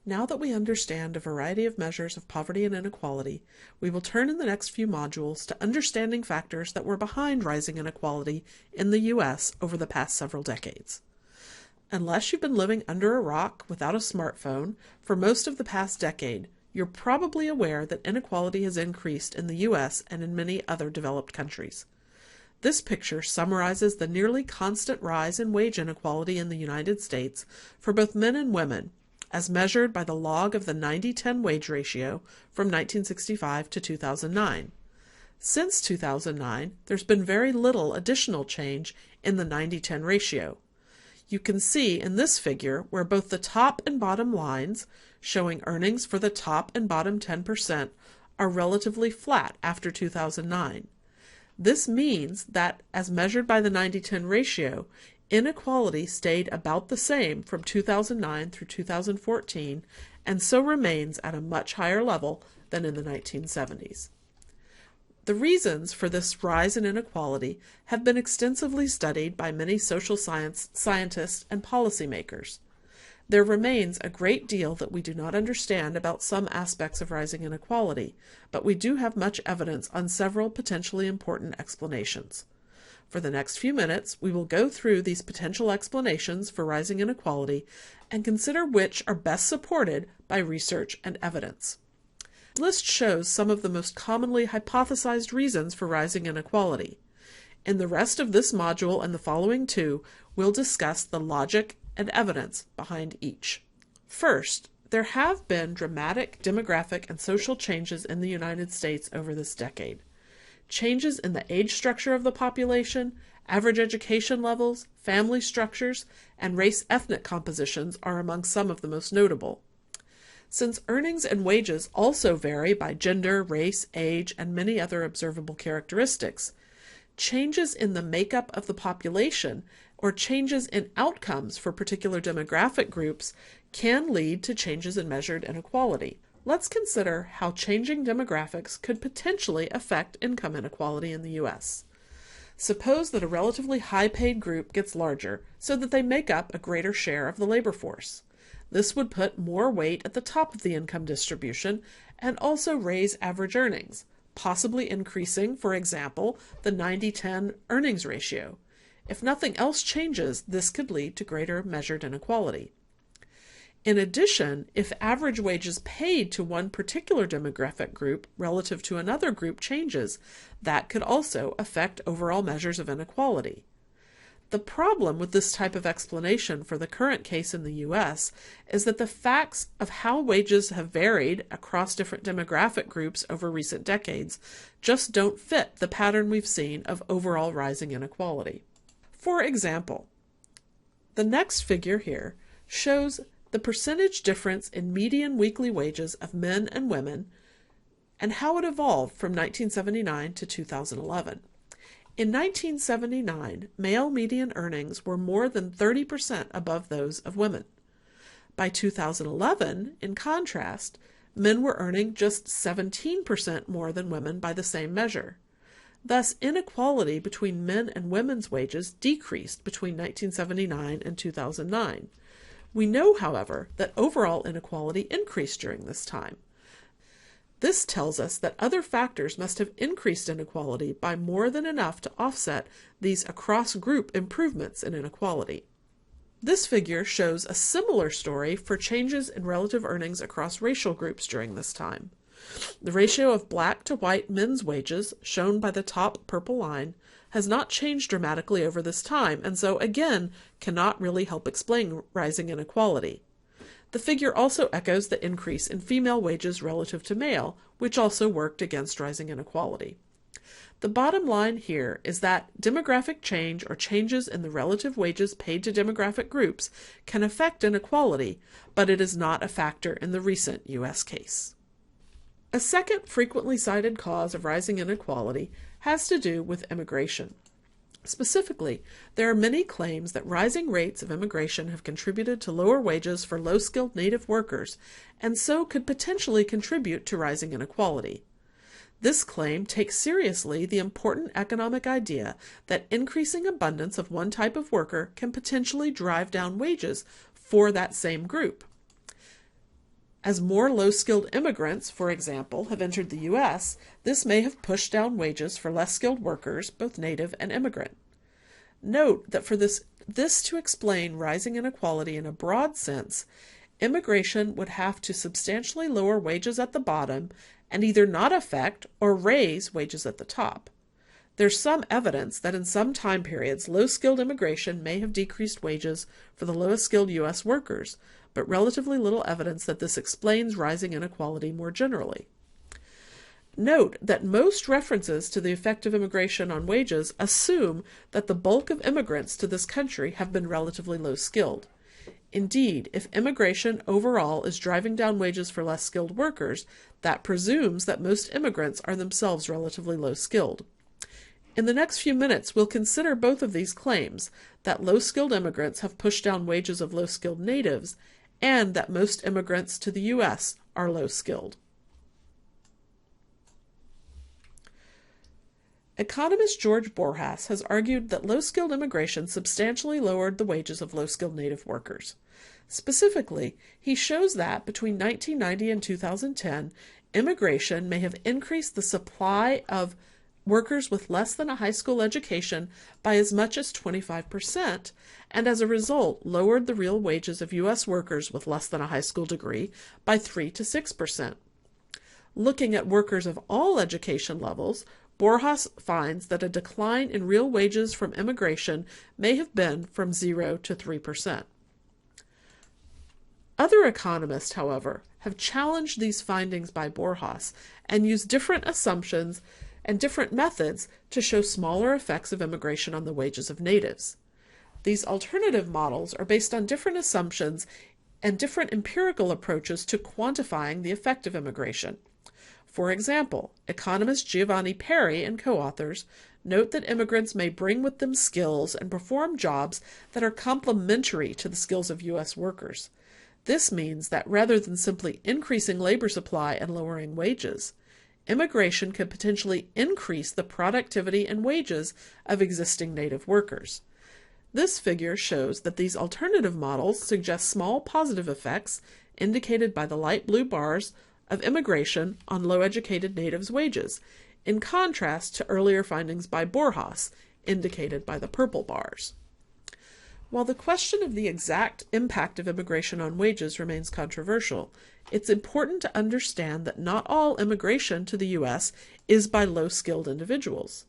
Now that we understand a variety of measures of poverty and inequality, we will turn in the next few modules to understanding factors that were behind rising inequality in the U.S. over the past several decades. Unless you've been living under a rock without a smartphone for most of the past decade, you're probably aware that inequality has increased in the U.S. and in many other developed countries. This picture summarizes the nearly constant rise in wage inequality in the United States for both men and women, as measured by the log of the 90-10 wage ratio from 1965 to 2009. Since 2009, there's been very little additional change in the 90-10 ratio. You can see in this figure where both the top and bottom lines, showing earnings for the top and bottom 10%, are relatively flat after 2009. This means that, as measured by the 90-10 ratio, inequality stayed about the same from 2009 through 2014, and so remains at a much higher level than in the 1970s. The reasons for this rise in inequality have been extensively studied by many social scientists and policymakers. There remains a great deal that we do not understand about some aspects of rising inequality, but we do have much evidence on several potentially important explanations. For the next few minutes, we will go through these potential explanations for rising inequality and consider which are best supported by research and evidence. This list shows some of the most commonly hypothesized reasons for rising inequality. In the rest of this module and the following two, we'll discuss the logic and evidence behind each. First, there have been dramatic demographic and social changes in the United States over this decade. Changes in the age structure of the population, average education levels, family structures, and race-ethnic compositions are among some of the most notable. Since earnings and wages also vary by gender, race, age, and many other observable characteristics, changes in the makeup of the population or changes in outcomes for particular demographic groups can lead to changes in measured inequality. Let's consider how changing demographics could potentially affect income inequality in the U.S. Suppose that a relatively high-paid group gets larger so that they make up a greater share of the labor force. This would put more weight at the top of the income distribution and also raise average earnings, possibly increasing, for example, the 90-10 earnings ratio. If nothing else changes, this could lead to greater measured inequality. In addition, if average wages paid to one particular demographic group relative to another group changes, that could also affect overall measures of inequality. The problem with this type of explanation for the current case in the U.S. is that the facts of how wages have varied across different demographic groups over recent decades just don't fit the pattern we've seen of overall rising inequality. For example, the next figure here shows the percentage difference in median weekly wages of men and women and how it evolved from 1979 to 2011. In 1979, male median earnings were more than 30% above those of women. By 2011, in contrast, men were earning just 17% more than women by the same measure. Thus, inequality between men and women's wages decreased between 1979 and 2009. We know, however, that overall inequality increased during this time. This tells us that other factors must have increased inequality by more than enough to offset these across-group improvements in inequality. This figure shows a similar story for changes in relative earnings across racial groups during this time. The ratio of black to white men's wages, shown by the top purple line, has not changed dramatically over this time, and so again cannot really help explain rising inequality. The figure also echoes the increase in female wages relative to male, which also worked against rising inequality. The bottom line here is that demographic change or changes in the relative wages paid to demographic groups can affect inequality, but it is not a factor in the recent U.S. case. A second frequently cited cause of rising inequality has to do with immigration. Specifically, there are many claims that rising rates of immigration have contributed to lower wages for low-skilled native workers, and so could potentially contribute to rising inequality. This claim takes seriously the important economic idea that increasing abundance of one type of worker can potentially drive down wages for that same group. As more low-skilled immigrants, for example, have entered the U.S., this may have pushed down wages for less skilled workers, both native and immigrant. Note that for this to explain rising inequality in a broad sense, immigration would have to substantially lower wages at the bottom and either not affect or raise wages at the top. There's some evidence that in some time periods, low-skilled immigration may have decreased wages for the lowest skilled U.S. workers, but relatively little evidence that this explains rising inequality more generally. Note that most references to the effect of immigration on wages assume that the bulk of immigrants to this country have been relatively low-skilled. Indeed, if immigration overall is driving down wages for less skilled workers, that presumes that most immigrants are themselves relatively low-skilled. In the next few minutes, we'll consider both of these claims, that low-skilled immigrants have pushed down wages of low-skilled natives, and that most immigrants to the U.S. are low-skilled. Economist George Borjas has argued that low-skilled immigration substantially lowered the wages of low-skilled native workers. Specifically, he shows that between 1990 and 2010, immigration may have increased the supply of workers with less than a high school education by as much as 25%, and as a result lowered the real wages of U.S. workers with less than a high school degree by 3 to 6%. Looking at workers of all education levels, Borjas finds that a decline in real wages from immigration may have been from 0 to 3%. Other economists, however, have challenged these findings by Borjas and used different assumptions and different methods to show smaller effects of immigration on the wages of natives. These alternative models are based on different assumptions and different empirical approaches to quantifying the effect of immigration. For example, economist Giovanni Perry and co-authors note that immigrants may bring with them skills and perform jobs that are complementary to the skills of U.S. workers. This means that rather than simply increasing labor supply and lowering wages, immigration could potentially increase the productivity and wages of existing native workers. This figure shows that these alternative models suggest small positive effects, indicated by the light blue bars, of immigration on low-educated natives' wages, in contrast to earlier findings by Borjas, indicated by the purple bars. While the question of the exact impact of immigration on wages remains controversial, it's important to understand that not all immigration to the U.S. is by low-skilled individuals.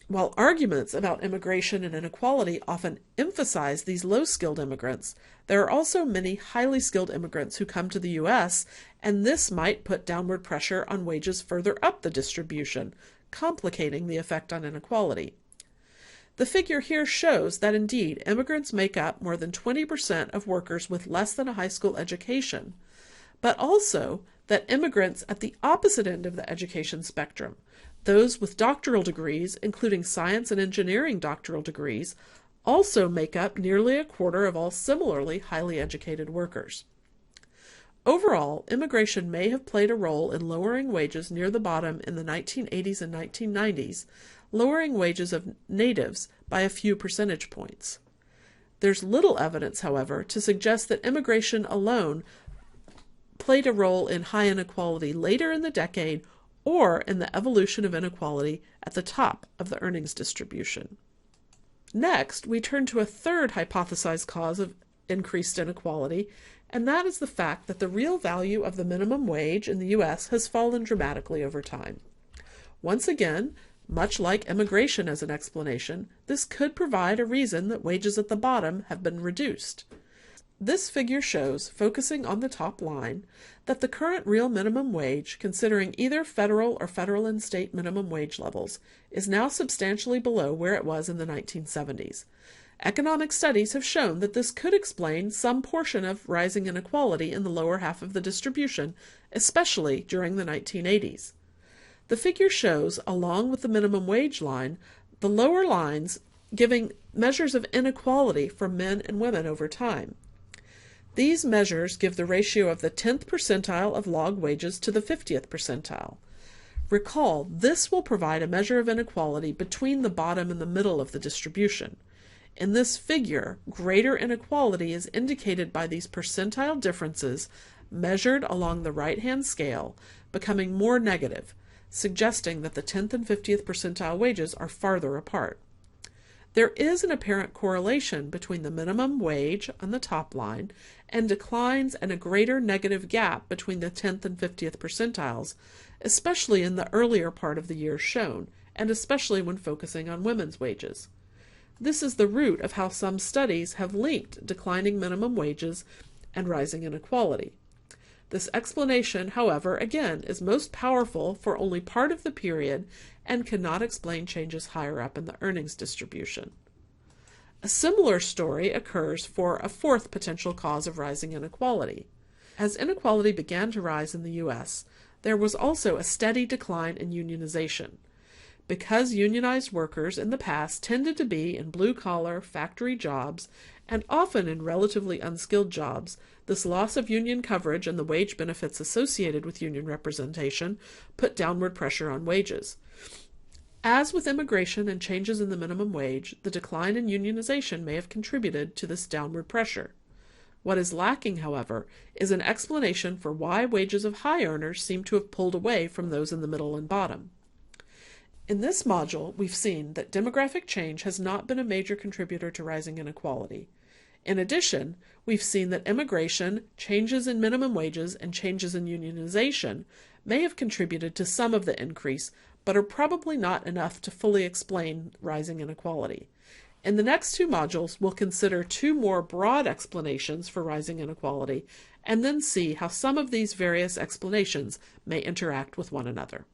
While arguments about immigration and inequality often emphasize these low-skilled immigrants, there are also many highly skilled immigrants who come to the U.S., and this might put downward pressure on wages further up the distribution, complicating the effect on inequality. The figure here shows that indeed immigrants make up more than 20% of workers with less than a high school education, but also that immigrants at the opposite end of the education spectrum, those with doctoral degrees, including science and engineering doctoral degrees, also make up nearly a quarter of all similarly highly educated workers. Overall, immigration may have played a role in lowering wages near the bottom in the 1980s and 1990s, lowering wages of natives by a few percentage points. There's little evidence, however, to suggest that immigration alone played a role in high inequality later in the decade or in the evolution of inequality at the top of the earnings distribution. Next, we turn to a third hypothesized cause of increased inequality, and that is the fact that the real value of the minimum wage in the U.S. has fallen dramatically over time. Once again, much like immigration as an explanation, this could provide a reason that wages at the bottom have been reduced. This figure shows, focusing on the top line, that the current real minimum wage, considering either federal or federal and state minimum wage levels, is now substantially below where it was in the 1970s. Economic studies have shown that this could explain some portion of rising inequality in the lower half of the distribution, especially during the 1980s. The figure shows, along with the minimum wage line, the lower lines giving measures of inequality for men and women over time. These measures give the ratio of the 10th percentile of log wages to the 50th percentile. Recall, this will provide a measure of inequality between the bottom and the middle of the distribution. In this figure, greater inequality is indicated by these percentile differences measured along the right-hand scale becoming more negative, suggesting that the 10th and 50th percentile wages are farther apart. There is an apparent correlation between the minimum wage on the top line and declines and a greater negative gap between the 10th and 50th percentiles, especially in the earlier part of the years shown, and especially when focusing on women's wages. This is the root of how some studies have linked declining minimum wages and rising inequality. This explanation, however, again, is most powerful for only part of the period and cannot explain changes higher up in the earnings distribution. A similar story occurs for a fourth potential cause of rising inequality. As inequality began to rise in the U.S., there was also a steady decline in unionization. Because unionized workers in the past tended to be in blue-collar, factory jobs, and often in relatively unskilled jobs, this loss of union coverage and the wage benefits associated with union representation put downward pressure on wages. As with immigration and changes in the minimum wage, the decline in unionization may have contributed to this downward pressure. What is lacking, however, is an explanation for why wages of high earners seem to have pulled away from those in the middle and bottom. In this module, we've seen that demographic change has not been a major contributor to rising inequality. In addition, we've seen that immigration, changes in minimum wages, and changes in unionization may have contributed to some of the increase, but are probably not enough to fully explain rising inequality. In the next two modules, we'll consider two more broad explanations for rising inequality, and then see how some of these various explanations may interact with one another.